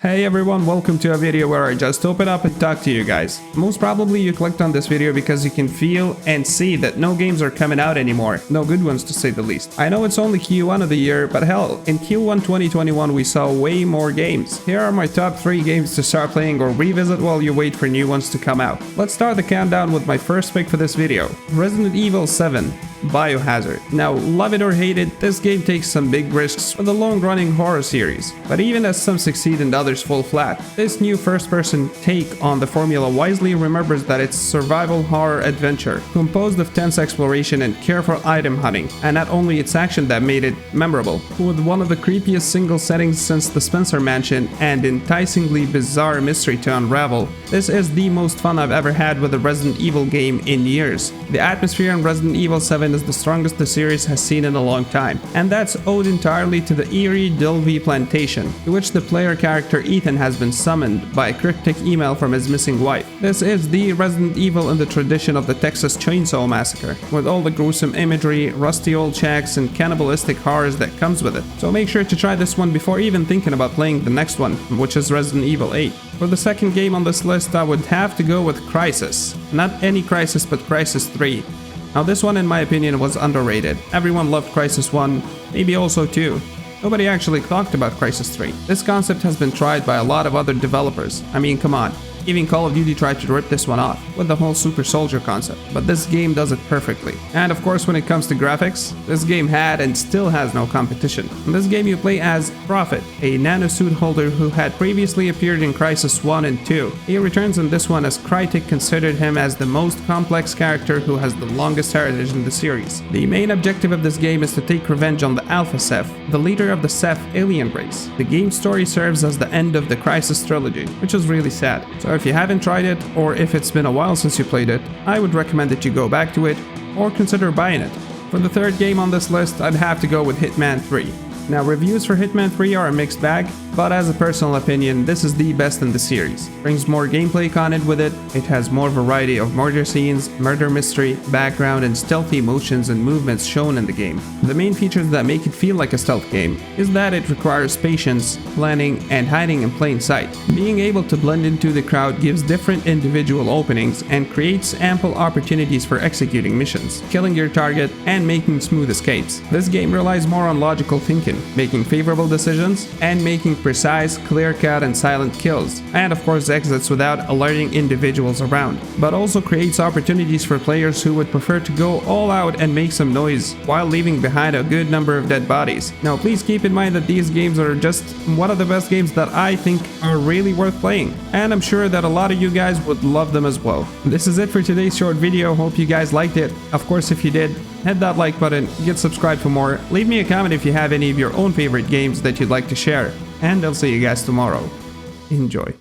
Hey everyone, welcome to a video where I just open up and talk to you guys. Most probably you clicked on this video because you can feel and see that no games are coming out anymore. No good ones to say the least. I know it's only Q1 of the year, but hell, in Q1 2021 we saw way more games. Here are my top 3 games to start playing or revisit while you wait for new ones to come out. Let's start the countdown with my first pick for this video. Resident Evil 7. Biohazard. Now, love it or hate it, this game takes some big risks with a long-running horror series. But even as some succeed and others fall flat, this new first-person take on the formula wisely remembers that it's survival horror adventure, composed of tense exploration and careful item hunting, and not only its action that made it memorable, with one of the creepiest single settings since the Spencer Mansion and enticingly bizarre mystery to unravel, this is the most fun I've ever had with a Resident Evil game in years. The atmosphere in Resident Evil 7 is the strongest the series has seen in a long time, and that's owed entirely to the eerie Dulvey plantation, to which the player character Ethan has been summoned by a cryptic email from his missing wife. This is the Resident Evil in the tradition of the Texas Chainsaw Massacre, with all the gruesome imagery, rusty old shacks, and cannibalistic horrors that comes with it. So make sure to try this one before even thinking about playing the next one, which is Resident Evil 8. For the second game on this list, I would have to go with Crysis. Not any Crysis, but Crysis 3. Now this one in my opinion was underrated. Everyone loved Crysis 1, maybe also 2. Nobody actually talked about Crysis 3. This concept has been tried by a lot of other developers. I mean, come on. Even Call of Duty tried to rip this one off with the whole super soldier concept, but this game does it perfectly. And of course when it comes to graphics, this game had and still has no competition. In this game you play as Prophet, a nanosuit holder who had previously appeared in Crysis 1 and 2. He returns in this one as Crytek considered him as the most complex character who has the longest heritage in the series. The main objective of this game is to take revenge on the Alpha Ceph, the leader of the Ceph alien race. The game's story serves as the end of the Crysis trilogy, which is really sad. So if you haven't tried it, or if it's been a while since you played it, I would recommend that you go back to it, or consider buying it. For the third game on this list, I'd have to go with Hitman 3. Now, reviews for Hitman 3 are a mixed bag, but as a personal opinion, this is the best in the series. Brings more gameplay content with it, it has more variety of murder scenes, murder mystery, background, and stealthy motions and movements shown in the game. The main features that make it feel like a stealth game is that it requires patience, planning, and hiding in plain sight. Being able to blend into the crowd gives different individual openings and creates ample opportunities for executing missions, killing your target, and making smooth escapes. This game relies more on logical thinking, making favorable decisions, and making precise, clear-cut, and silent kills, and of course exits without alerting individuals around, but also creates opportunities for players who would prefer to go all out and make some noise while leaving behind a good number of dead bodies. Now please keep in mind that these games are just one of the best games that I think are really worth playing, and I'm sure that a lot of you guys would love them as well. This is it for today's short video. Hope you guys liked it. Of course, if you did, hit that like button, get subscribed for more, leave me a comment if you have any of your own favorite games that you'd like to share, and I'll see you guys tomorrow. Enjoy.